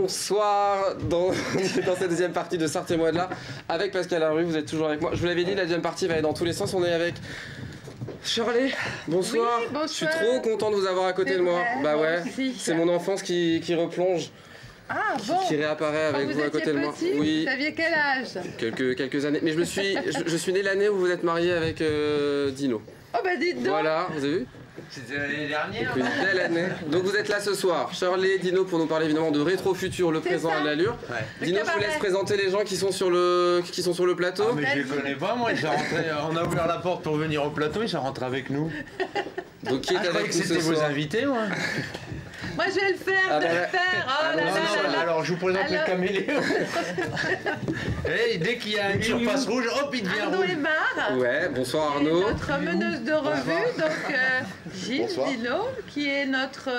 bonsoir dans cette deuxième partie de Sortez-moi de là avec Pascal Larue, vous êtes toujours avec moi. Je vous l'avais dit, la deuxième partie va aller dans tous les sens. On est avec Shirley, bonsoir. Oui, bonsoir. Je suis trop content de vous avoir à côté de moi. Vrai, bah ouais, c'est mon enfance qui replonge. Ah bon. Qui réapparaît avec vous à côté de moi. Oui. Vous saviez quel âge? Quelques années. Mais je suis né l'année où vous êtes marié avec Dino. Oh bah dites donc. Voilà, vous avez vu? C'était l'année dernière. Une belle année. Donc vous êtes là ce soir, Shirley et Dino, pour nous parler évidemment de Rétro Futur, le présent à l'allure. Ouais. Dino, je vous laisse présenter les gens qui sont sur le plateau. Ah, mais je les connais pas, moi. Ils sont rentrés, on a ouvert la porte pour venir au plateau, ils sont rentrés avec nous. Donc qui est avec nous ce soir? C'était vos invités, moi. Moi je vais le faire, Oh là là. Alors je vous présente le caméléon. Et dès qu'il y a une surface rouge, hop, il devient Arnaud rouge. Aymar. Ouais, bonsoir Arnaud. Notre meneuse de revue, donc Gilles Dino, qui est notre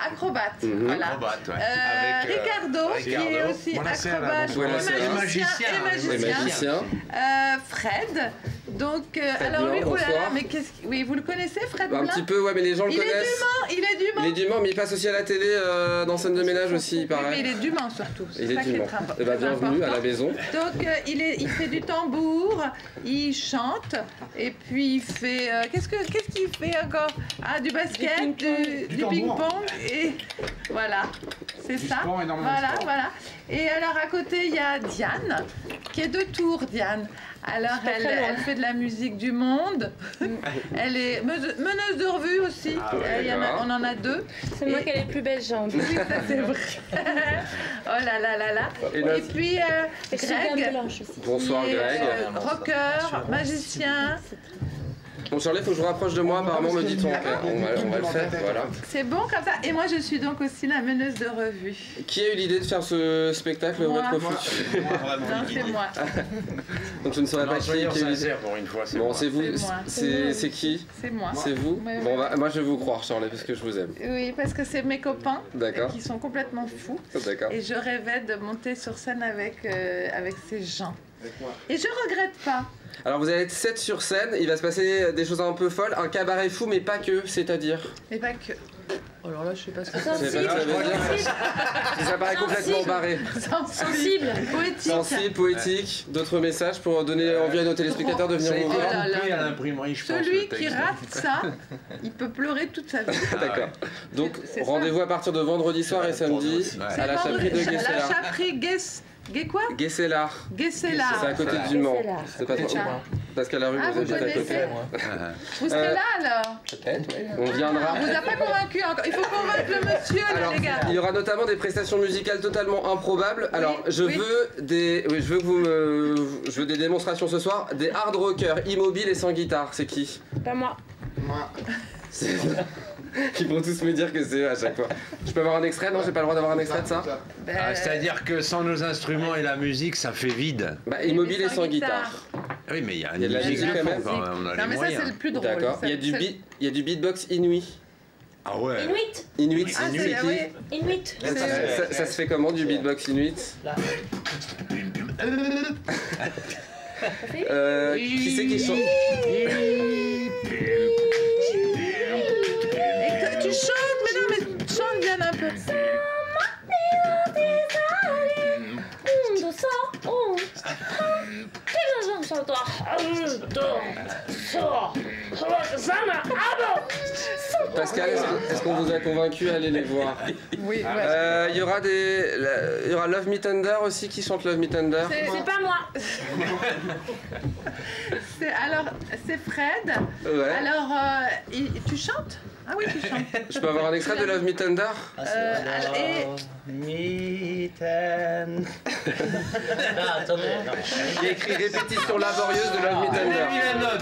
acrobate. Voilà. Acrobate, ouais. Ricardo, qui est aussi acrobate et magicien. Fred. Donc, alors lui, Blanc, oh là là, mais oui, vous le connaissez, Fred Blanc? Un petit peu, ouais, mais les gens le connaissent. Il est du Mans. Il est du Mans, mais il passe aussi à la télé dans scène de ménage aussi, il paraît. Oui, mais il est du Mans surtout. Il est du Mans. Eh ben, bienvenue à la maison. Donc, il fait du tambour, il chante, et puis il fait. Qu'est-ce qu'il fait encore? Ah, du basket, du ping-pong, et voilà, c'est ça. Voilà. Et alors à côté, il y a Diane, qui est de Tours, Diane. Alors elle fait de la musique du monde. Elle est meneuse de revue aussi. On en a deux. C'est moi qui ai les plus belles jambes. Oui, ça c'est vrai. Oh là là là là. Et puis Greg. Bonsoir Greg. Rocker, magicien. Bon Shirley, faut que je vous rapproche de moi, apparemment me dit-on. On va le faire, voilà. C'est bon comme ça. Et moi je suis donc aussi la meneuse de revue. Qui a eu l'idée de faire ce spectacle Rétro Futur? Non, c'est moi. Donc je ne saurais pas qui a eu l'idée. Pour une fois, Bon, c'est vous. C'est qui? C'est moi. C'est vous? Bon, moi je vais vous croire Shirley, parce que je vous aime. Oui, parce que c'est mes copains qui sont complètement fous. D'accord. Et je rêvais de monter sur scène avec ces gens. Et je regrette pas. Alors vous allez être 7 sur scène, il va se passer des choses un peu folles, un cabaret fou mais pas que, c'est-à-dire? Mais pas que. Oh alors là je sais pas ce que c'est. Ça veut dire. Ça paraît complètement barré. Sensible, poétique. Sensible, poétique, d'autres messages pour donner envie à nos téléspectateurs de venir vous voir. À l'imprimerie, je pense. Celui qui rate ça, il peut pleurer toute sa vie. D'accord. Donc rendez-vous à partir de vendredi soir et samedi à la chaperie de Guesselar. La chaperie quoi? Guesselar. C'est à côté du Mans. C'est pas trop. Pascal Larue, vous habitez à côté. Vous serez là alors? Peut-être, oui. On viendra. On vous a pas convaincu encore. Il faut convaincre le monsieur là, les gars. Il y aura notamment des prestations musicales totalement improbables. Alors, je veux des démonstrations ce soir. Des hard rockers immobiles et sans guitare. C'est qui? Pas moi. Ils vont tous me dire que c'est eux à chaque fois. Je peux avoir un extrait? Non, j'ai pas le droit d'avoir un extrait de ça? C'est-à-dire que sans nos instruments et la musique, ça fait vide. Bah, immobile et sans guitare. Oui, mais il y a de la musique quand même. Non, mais ça, c'est le plus drôle. D'accord. Il y a du beatbox inuit. Ah ouais. Inuit. C'est qui? Inuit. Ça se fait comment du beatbox inuit? Qui c'est qui chante? Tu chantes, mais non, mais chante bien un peu. Pascal, est-ce qu'on vous a convaincu à aller les voir? Oui. Il y aura Love Me Tender aussi qui chante Love Me Tender. C'est pas moi. Alors, c'est Fred. Ouais. Alors, tu chantes? Ah oui, tu chantes. Je peux avoir un extrait de Love Me Tender? Me Tender. Il y a écrit répétition laborieuse de Love Me Tender. Donnez-lui la note.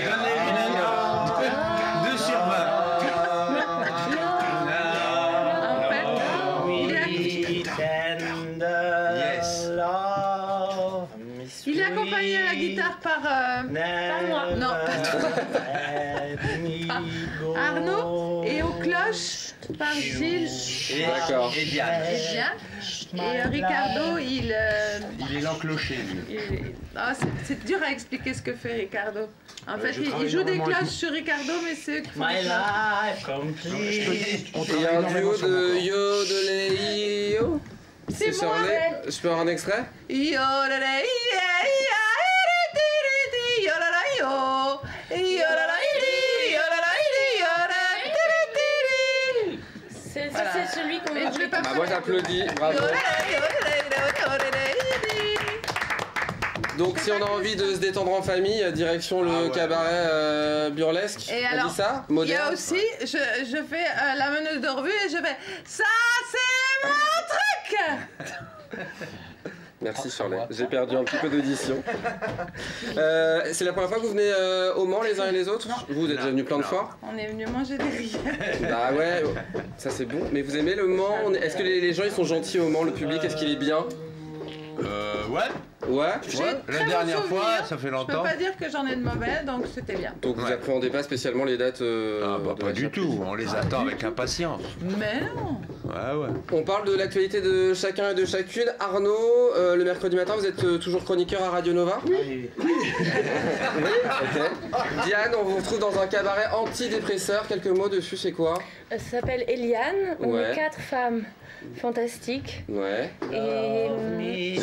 2 sur 20. Il est accompagné à la guitare guitare par moi. Non. Arnaud et aux cloches par Gilles D'accord. Et Diane. et Diane. Et Ricardo, Il est l'encloché, lui. c'est dur à expliquer ce que fait Ricardo. En fait, je il travaille joue des énormément cloches sur Ricardo, mais c'est eux qui font My les cloches. life complete. Il y a un duo de Yodelei. C'est sur moi. les- Je peux avoir un extrait? C'est celui qu'on Mais je vais pas Bah moi j'applaudis, bravo. Donc si on a envie de se détendre en famille, direction le cabaret burlesque, Et on alors, dit ça? il y a Moderne? aussi, je fais la meneuse de revue et je fais ça c'est mon truc. Merci Charlotte, j'ai perdu un petit peu d'audition. C'est la première fois que vous venez au Mans les uns et les autres? Vous êtes déjà venus plein de fois? On est venu manger des rillettes. Bah ouais, ça c'est bon. Mais vous aimez le Mans? Est-ce que les gens ils sont gentils au Mans? Le public, est-ce qu'il est bien? Ouais. Ouais. J'ai Ouais, très la bon dernière souvenir. fois, ça fait Je longtemps. peux pas dire que j'en ai de mauvais, donc c'était bien. Donc vous Ouais. appréhendez pas spécialement les dates Ah bah de pas la du Chapelle. tout, on les attend avec impatience. Mais non. Ouais. On parle de l'actualité de chacun et de chacune. Arnaud, le mercredi matin, vous êtes toujours chroniqueur à Radio Nova? Oui. Oui, ok. Diane, on vous retrouve dans un cabaret antidépresseur. Quelques mots dessus, c'est quoi? Ça s'appelle Eliane. On Ouais. est 4 femmes fantastiques. Ouais. Et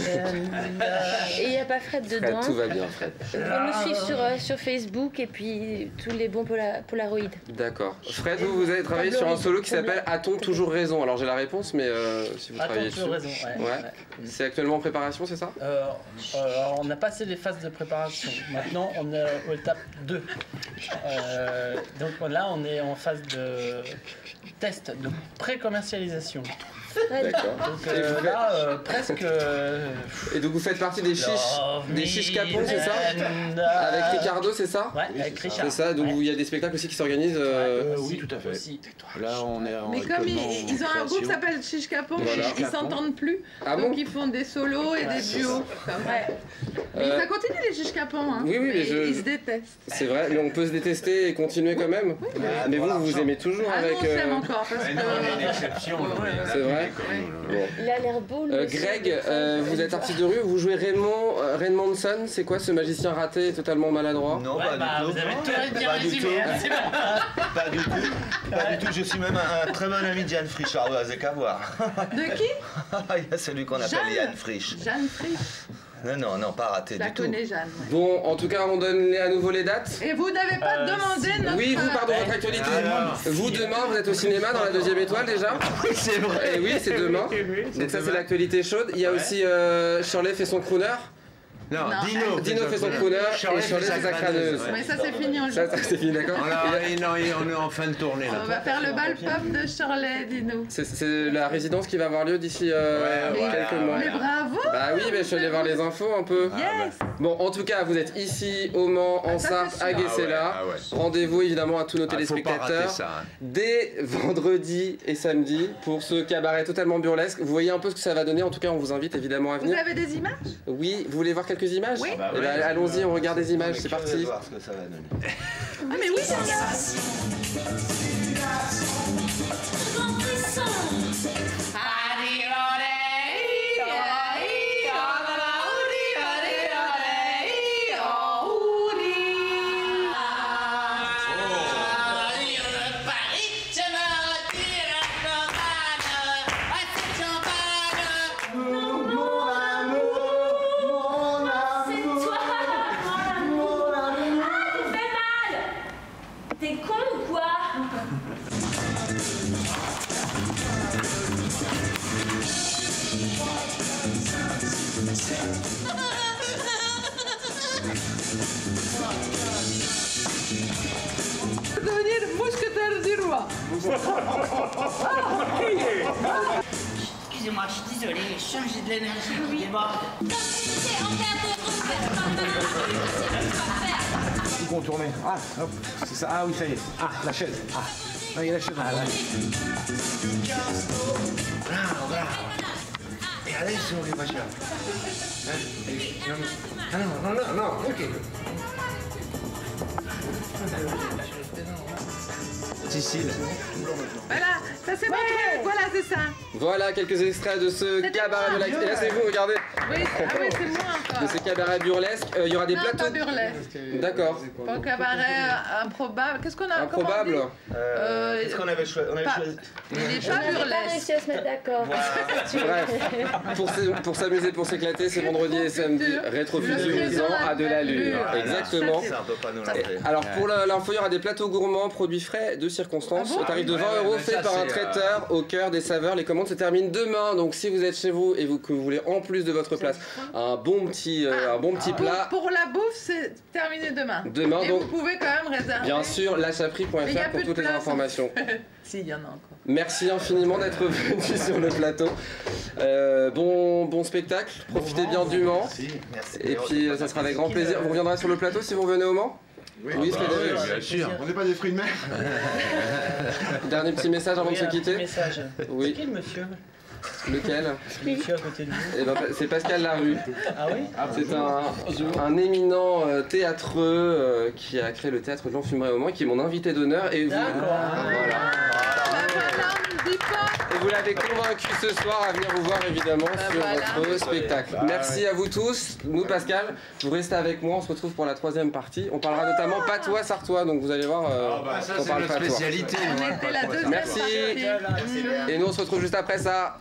il n'y a pas Fred Fred, dedans. tout va bien, Fred. Vous pouvez nous suivre sur Facebook et puis tous les bons Polaroids. D'accord. Fred, vous avez travaillé sur un solo qui s'appelle A-t-on toujours raison? Alors j'ai la réponse, mais si vous travaillez dessus. Attends, tu as raison. Ouais. Ouais. C'est actuellement en préparation, c'est ça? On a passé les phases de préparation. Maintenant, on est aux étapes 2. Donc là, on est en phase de test de pré-commercialisation. D'accord. Donc Et vous faites- là, presque. Et donc vous faites partie des chiches capons, c'est ça? Avec Ricardo, c'est ça? Ouais, avec Richard. C'est ça, donc Ouais. il y a des spectacles aussi qui s'organisent. Oui, tout à fait. Aussi. Là, on est en Mais comme ils ont un groupe qui s'appelle Chiche Capon, Voilà. ils s'entendent plus. Ah Donc bon? ils font des solos et des duos. Comme ça. Mais ça continue les Chiche Capon. Hein. Oui, mais Ils se détestent. C'est vrai, mais on peut se détester et continuer quand même. Mais vous, vous aimez toujours Ah avec. non, on s'aime encore. Parce Non, on est une que... exception. C'est vrai. Bon. Il a l'air beau. le monsieur Greg, de vous êtes artiste de rue, vous jouez Raymondson, c'est quoi ce magicien raté et totatalement maladroit? Non, Ouais, pas bah, du tout. vous avez tout bien Pas du résumé. tout. Hein, c'est bon. Pas du tout. Pas du tout. Je suis même un très bon ami de Yann Frisch. Ah, ouais, c'est qu'à voir. De qui? Il y a celui qu'on appelle Jeanne. Yann Frisch. Jeanne Frisch. Non, pas raté Je la du tout. connais, Jeanne. ouais. Bon, en tout cas, on donne à nouveau les dates. Et vous n'avez pas demandé notre... Oui, vous, pardon, votre actualité. Alors. Vous, demain, vous êtes au cinéma dans la 2e étoile déjà? Oui, c'est vrai. Et oui, c'est demain. Donc ça, c'est l'actualité chaude. Il y a aussi Shirley fait son crooner. Non, Non. Dino. Dino fait son crooner et Shirley fait sa crâneuse. Mais ça, c'est fini, on le Ça, c'est fini, d'accord? On est en fin de tournée On là. va faire le bal pop de Shirley, dis-nous. C'est la résidence qui va avoir lieu d'ici quelques mois. Mais bravo! Bah oui, mais je suis allé voir les infos un peu. Yes! Bon, en tout cas, vous êtes ici au Mans, en Ça, Sarthe, c'est sûr. à Guessela. Ah ouais. Rendez-vous évidemment à tous nos Faut pas rater téléspectateurs ça. Hein. dès vendredi et samedi pour ce cabaret totalement burlesque. Vous voyez un peu ce que ça va donner. En tout cas, on vous invite évidemment à Vous venir. avez des images? Oui, vous voulez voir quelques images? Oui. Eh ben, allons-y, on regarde des images, c'est Je vais parti. voir ce que ça va donner. Ah, mais oui, il y en a! C'est toi. Ah, tu fais mal. T'es con ou quoi? Devenir mousquetaire du roi. Excusez-moi, je suis désolée, j'ai de l'énergie qui déborde. Tout contourner. Ah, hop, c'est ça. Ah oui, ça y est. Ah, la chaise. Ah, il y a la chaise. Ah, là. Et Allez, souris, machin. Non, ok. Sicile. Voilà, ça c'est mon truc, voilà, c'est ça. Voilà quelques extraits de ce C'était cabaret moi. burlesque. Et là, c'est vous, regardez. Oui, ah oui, c'est moi De encore. ces cabarets burlesques. Il y aura des Non, plateaux. pas burlesque. D'accord. Pas cabaret improbable. Qu'est-ce qu'on a Improbable. comment on dit Qu'est-ce qu'on avait choisi? On avait pas- choisi. Il est On pas n'avait pas burlesque. réussi à se mettre d'accord. Bref, pour s'amuser, pour s'éclater, c'est vendredi et samedi. Rétrofuturisant à de l'allure. Exactement. Ça, on peut pas nous Et l'enlever. alors pour l'info, il y aura des plateaux gourmands, produits frais de circonstance, Ah bon au tarif de 20 ouais, euros, mais fait ça, par un c'est, traiteur au cœur des saveurs. Les commandes se terminent demain, donc si vous êtes chez vous et que vous voulez en plus de votre place un bon petit plat, Pour la bouffe, c'est terminé demain. demain Et donc vous pouvez quand même réserver. bien sûr Mais il y lachaprix.fr a pour plus de toutes les place, informations. Si, il y en a encore. Merci infiniment d'être venu sur le plateau. Bon spectacle, profitez bien du Mans. Merci. Et puis ça sera avec grand plaisir. Vous reviendrez sur le plateau si vous revenez au Mans? Oui, Frédéric. Bien sûr. On n'est pas des fruits de mer. Dernier petit message avant de se Oui, un petit quitter. message. Oui. C'est qui le monsieur? Lequel? Le monsieur à côté de vous. Eh ben, c'est Pascal Larue. Ah oui? C'est un éminent théâtreux qui a créé le théâtre de l'Enfumerie au Mans, qui est mon invité d'honneur. Et vous, D'accord. voilà. Voilà, on ne dit pas. Et vous l'avez convaincu ce soir à venir vous voir évidemment sur voilà. votre spectacle. Merci à vous tous. Nous, Pascal, vous restez avec moi. On se retrouve pour la troisième partie. On parlera notamment patois sartois. Donc vous allez voir, Ça, on c'est parle notre patois. spécialité. On était la deuxième Merci. partie. Et nous, on se retrouve juste après ça.